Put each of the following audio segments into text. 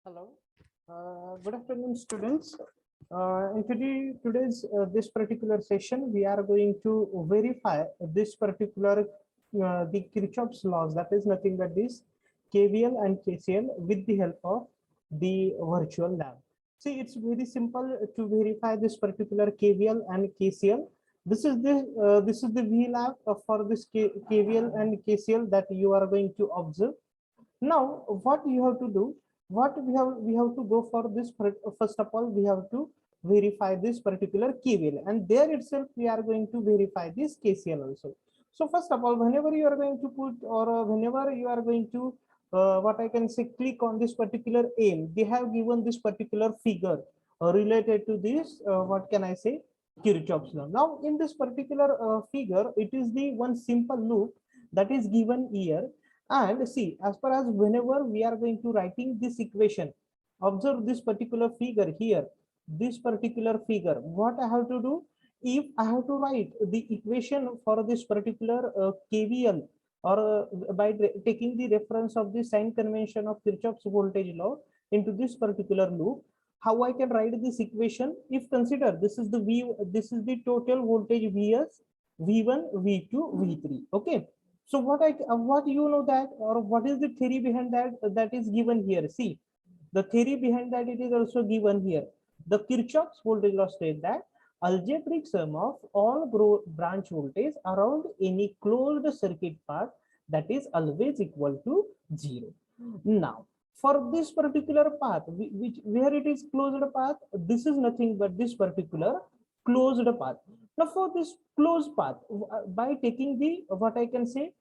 Hello. Good afternoon, students. In today's this particular session, we are going to verify this particular the Kirchhoff's laws. That is nothing but this KVL and KCL with the help of the virtual lab. See, it's very simple to verify this particular KVL and KCL. This is the V lab for this KVL and KCL that you are going to observe. Now what you have to do, what we have to go for this. First of all, we have to verify this particular KVL, and there itself we are going to verify this KCL also. So first of all, whenever you are going to put, or whenever you are going to what I can say, click on this particular aim, they have given this particular figure related to this what can I say, Kirchhoff's law. Now in this particular figure, it is the one simple loop that is given here. And see, as far as whenever we are going to writing this equation, observe this particular figure here, this particular figure, what I have to do, if I have to write the equation for this particular KVL, or by taking the reference of the sign convention of Kirchhoff's voltage law into this particular loop, how I can write this equation? If consider this is the this is the total voltage Vs, V1, V2, V3. Okay. So what you know that, or what is the theory behind that, that is given here. See, the theory behind that, it is also given here. The Kirchhoff's voltage law states that algebraic sum of all branch voltage around any closed circuit path, that is always equal to 0. Now for this particular path, which where it is closed path, this is nothing but this particular closed path. Now for this closed path, by taking the what I can say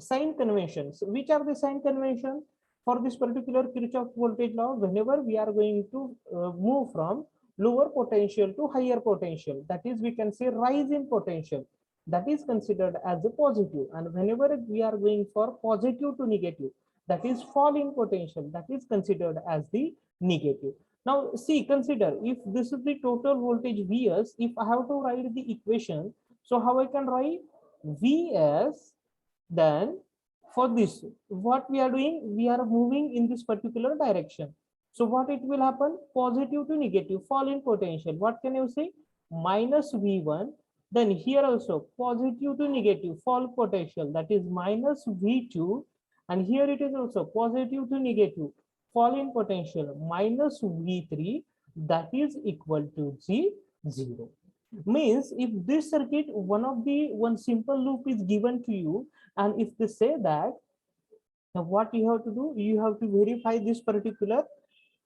sign conventions, which are the sign conventions for this particular Kirchhoff voltage law? Whenever we are going to move from lower potential to higher potential, that is, we can say rise in potential, that is considered as a positive. And whenever we are going for positive to negative, that is fall in potential, that is considered as the negative. Now see, consider if this is the total voltage Vs, if I have to write the equation, so how I can write Vs, then for this, what we are doing, we are moving in this particular direction. So what it will happen, positive to negative, fall in potential, what can you say, minus V1. Then here also positive to negative, fall potential, that is minus V2. And here it is also positive to negative, fall in potential, minus V3, that is equal to 0. Means if this circuit, one simple loop is given to you, and if they say that, what you have to do, you have to verify this particular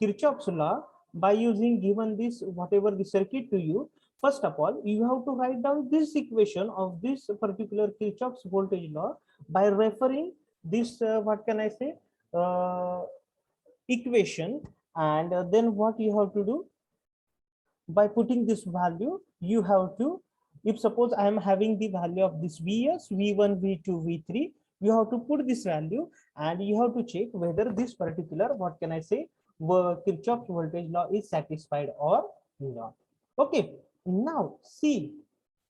Kirchhoff's law by using given this whatever the circuit to you. First of all, you have to write down this equation of this particular Kirchhoff's voltage law by referring this what can I say, equation. And then what you have to do, by putting this value, you have to, if suppose I am having the value of this Vs, V1, V2, V3, you have to put this value, and you have to check whether this particular what can I say, Kirchhoff's voltage law is satisfied or not. Okay. Now see,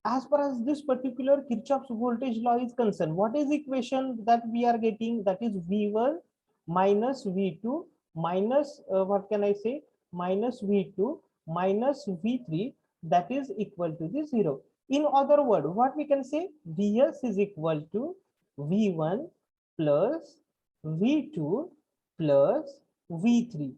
as far as this particular Kirchhoff's voltage law is concerned, what is the equation that we are getting? That is V1 minus V2 minus what can I say, minus V2 minus V3, that is equal to the 0. In other word, what we can say, Vs is equal to V1 plus V2 plus V3.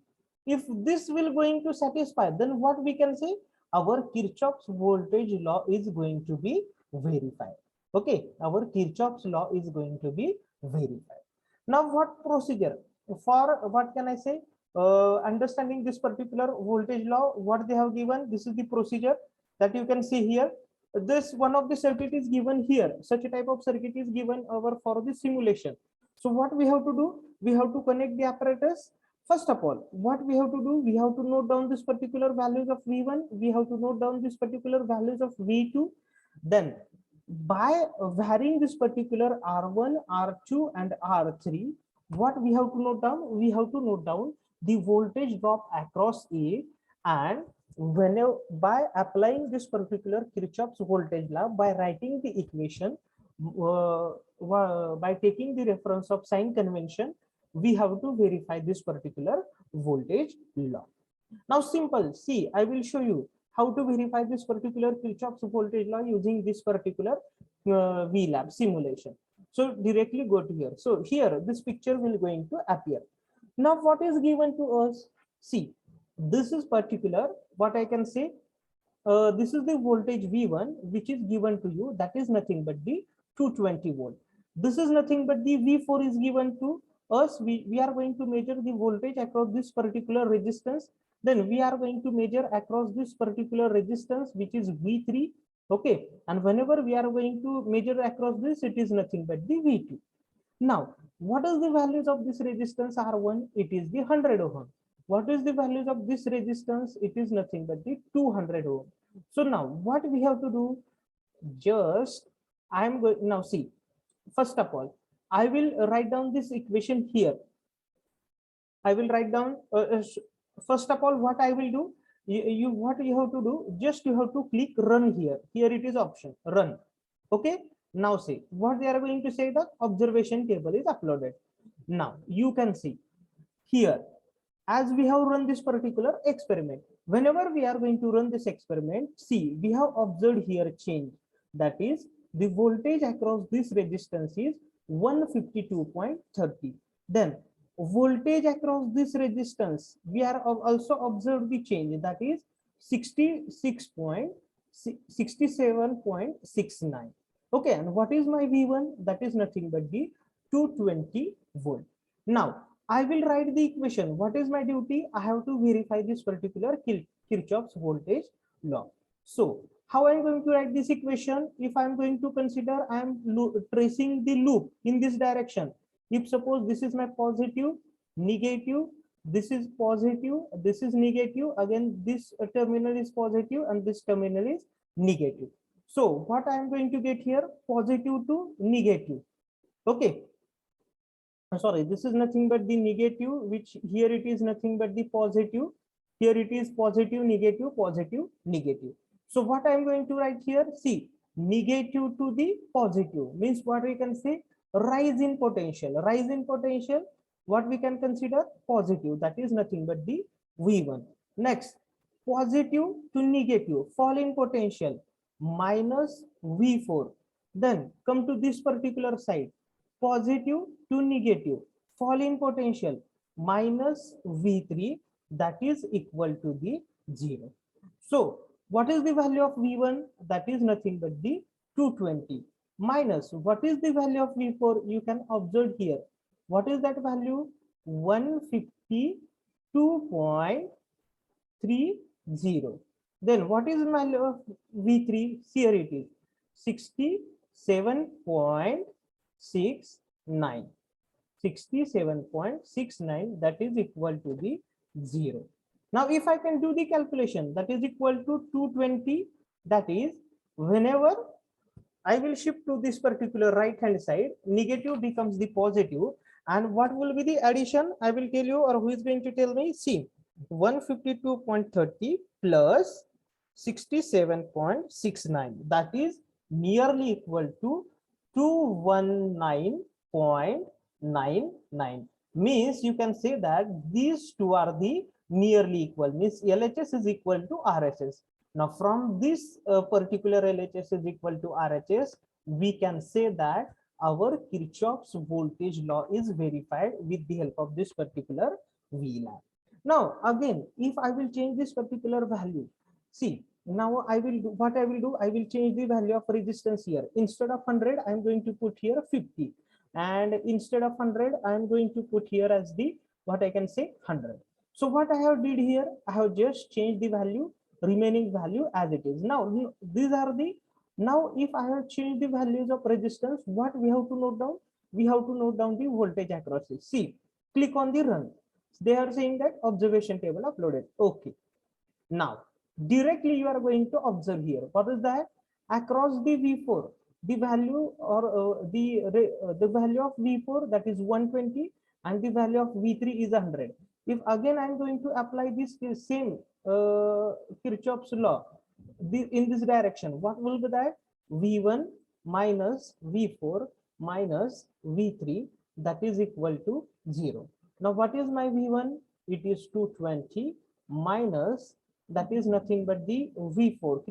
If this will going to satisfy, then what we can say, our Kirchhoff's voltage law is going to be verified. Okay, our Kirchhoff's law is going to be verified. Now what procedure for what can I say, understanding this particular voltage law, what they have given, this is the procedure that you can see here. This one of the circuit is given here, such a type of circuit is given over for the simulation. So what we have to do, we have to connect the apparatus. First of all, what we have to do, we have to note down this particular values of V1, we have to note down this particular values of V2. Then by varying this particular R1, R2 and R3, what we have to note down, we have to note down the voltage drop across A. And whenever by applying this particular Kirchhoff's voltage law, by writing the equation by taking the reference of sign convention, we have to verify this particular voltage law. Now simple, see, I will show you how to verify this particular Kirchhoff's voltage law using this particular VLab simulation. So directly go to here. So here this picture will going to appear. Now what is given to us? See, this is particular, what I can say, this is the voltage V1 which is given to you, that is nothing but the 220 volt. This is nothing but the V4 is given to us. We are going to measure the voltage across this particular resistance. Then we are going to measure across this particular resistance which is V3. Okay, and whenever we are going to measure across this, it is nothing but the V2. Now, what is the values of this resistance R1? It is the 100 ohm. What is the values of this resistance? It is nothing but the 200 ohm. So now what we have to do? Just I am going now, see, first of all, I will write down this equation here. I will write down first of all, what I will do, what you have to do, just you have to click run here. Here it is option run. Okay, now see what they are going to say, the observation table is uploaded. Now you can see here, as we have run this particular experiment, whenever we are going to run this experiment, see, we have observed here change, that is the voltage across this resistance is 152.30. Then voltage across this resistance, we are also observed the change, that is 67.69. Okay, and what is my V1? That is nothing but the 220 volt. Now I will write the equation. What is my duty? I have to verify this particular Kirchhoff's voltage law. So how I am going to write this equation? If I am going to consider, I am tracing the loop in this direction. If suppose this is my positive, negative, this is positive, this is negative, again this terminal is positive and this terminal is negative. So what I am going to get here? Positive to negative. Okay. Sorry, this is nothing but the negative, which here it is nothing but the positive. Here it is positive, negative, positive, negative. So what I am going to write here? See, negative to the positive means what we can say, rise in potential. Rise in potential, what we can consider positive, that is nothing but the V1. Next, positive to negative, fall in potential, minus V4. Then come to this particular side, positive to negative, fall in potential, minus V3, that is equal to the 0. So what is the value of V1? That is nothing but the 220, minus what is the value of V4? You can observe here. What is that value? 152.30. Then what is the value of V3? Here it is 67.69. 67.69, that is equal to the 0. Now if I can do the calculation, that is equal to 220, that is whenever I will shift to this particular right hand side, negative becomes the positive, and what will be the addition? I will tell you, or who is going to tell me? See, 152.30 plus 67.69, that is nearly equal to 219.99. Means you can say that these two are the nearly equal, means LHS is equal to RHS. Now from this particular LHS is equal to RHS, we can say that our Kirchhoff's voltage law is verified with the help of this particular VLab. Now again, if I will change this particular value, see, now I will do what I will do. I will change the value of resistance here. Instead of 100, I am going to put here 50, and instead of 100, I am going to put here as the, what I can say, 100. So what I have did here, I have just changed the value, remaining value as it is. Now these are the, now if I have changed the values of resistance, what we have to note down? We have to note down the voltage across it. See, click on the run. They are saying that observation table uploaded. Okay. Now directly you are going to observe here. What is that? Across the V4, the value or the value of V4, that is 120, and the value of V3 is 100. If again I am going to apply this same Kirchhoff's law in this direction, what will be that? V1 minus V4 minus V3, that is equal to 0. Now what is my V1? It is 220 minus, that is nothing but the V4,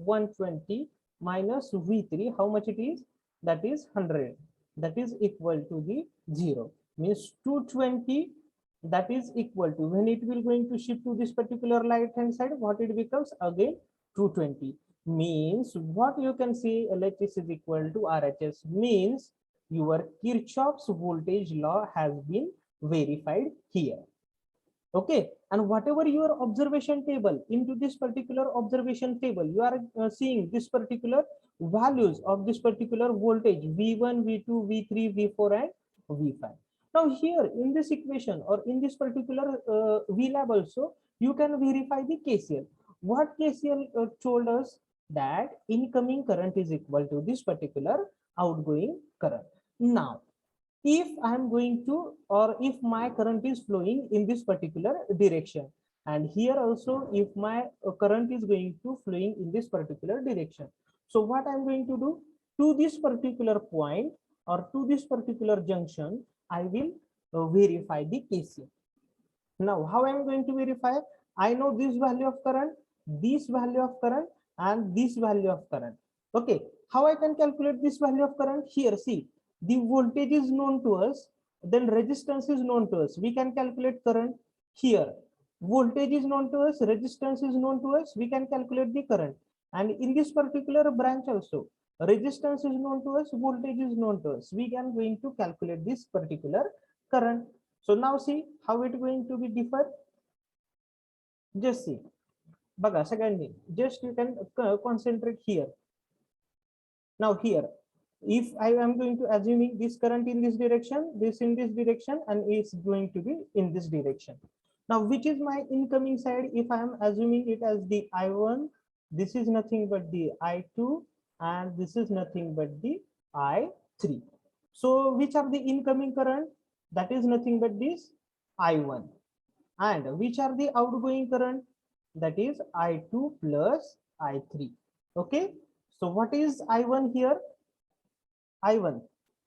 120 minus V3, how much it is? That is 100, that is equal to the 0. Means 220, that is equal to, when it will going to shift to this particular right hand side, what it becomes? Again 220. Means what you can see, LHS is equal to RHS, means your Kirchhoff's voltage law has been verified here. Okay, and whatever your observation table, into this particular observation table, you are seeing this particular values of this particular voltage V1, V2, V3, V4 and V5. Now here in this equation or in this particular VLab also, you can verify the KCL. What KCL told us? That incoming current is equal to this particular outgoing current. Now if I am going to, or if my current is flowing in this particular direction, and here also if my current is going to flowing in this particular direction, so what I'm going to do, to this particular point or to this particular junction, I will verify the KCL. Now how I'm going to verify? I know this value of current, this value of current and this value of current. Okay, how I can calculate this value of current? Here see, the voltage is known to us, then resistance is known to us, we can calculate current. Here voltage is known to us, resistance is known to us, we can calculate the current. And in this particular branch also, resistance is known to us, voltage is known to us, we can going to calculate this particular current. So now see how it going to be differ. Just see, baga second, just you can concentrate here. Now here, if I am going to assuming this current in this direction, this in this direction, and it's going to be in this direction. Now which is my incoming side? If I am assuming it as the I1, this is nothing but the I2 and this is nothing but the I3. So which are the incoming current? That is nothing but this I1. And which are the outgoing current? That is I2 plus I3. Okay, so what is I1 here? I1,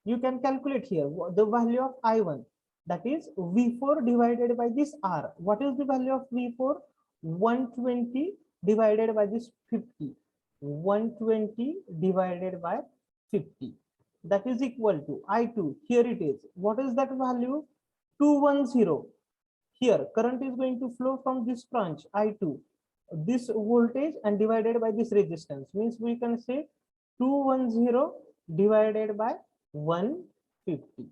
you can calculate here the value of I1, that is V4 divided by this R. What is the value of V4? 120 divided by this 50. 120 divided by 50. That is equal to I2. Here it is. What is that value? 210. Here current is going to flow from this branch I2, this voltage, and divided by this resistance, means we can say 210 divided by 150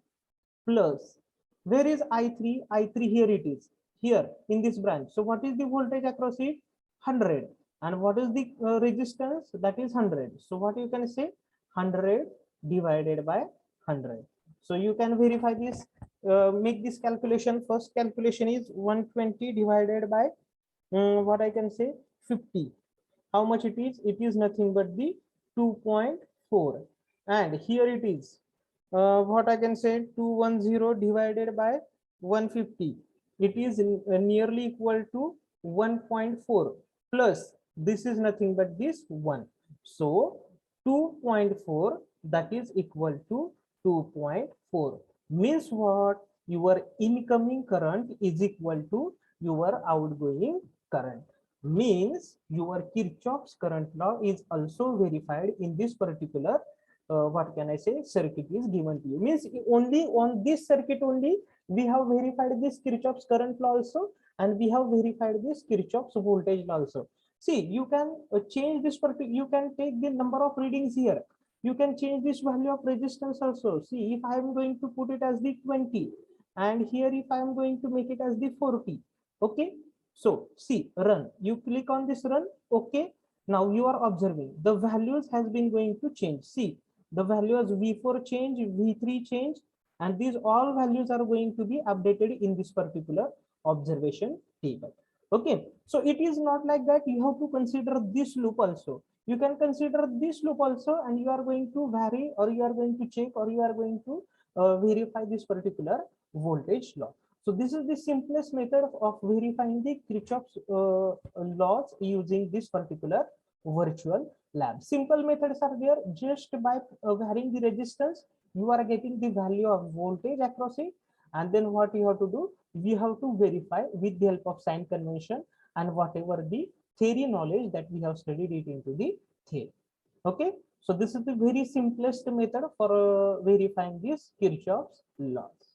plus, where is I3? I3 here it is, here in this branch. So what is the voltage across it? 100. And what is the resistance? That is 100. So what you can say? 100 divided by 100. So you can verify this, make this calculation. First calculation is 120 divided by what I can say 50. How much it is? It is nothing but the 2.4. And here it is, what I can say 210 divided by 150. It is nearly equal to 1.4 plus this is nothing but this 1. So 2.4, that is equal to 2.4. Means what? Your incoming current is equal to your outgoing current. Means your Kirchhoff's current law is also verified in this particular what can I say circuit is given to you. Means only on this circuit only we have verified this Kirchhoff's current law also, and we have verified this Kirchhoff's voltage law also. See, you can change this particular, you can take the number of readings here, you can change this value of resistance also. See, if I am going to put it as the 20, and here if I am going to make it as the 40. Okay, so see, run, you click on this run. Okay, now you are observing the values has been going to change. See, the values V4 change, V3 change, and these all values are going to be updated in this particular observation table. Okay, so it is not like that. You have to consider this loop also. You can consider this loop also, and you are going to vary, or you are going to check, or you are going to verify this particular voltage law. So this is the simplest method of verifying the Kirchhoff's laws using this particular virtual lab. Simple methods are there. Just by varying the resistance, you are getting the value of voltage across it. And then what you have to do, we have to verify with the help of sign convention and whatever the theory knowledge that we have studied it into the theory. Okay, so this is the very simplest method for verifying this Kirchhoff's laws.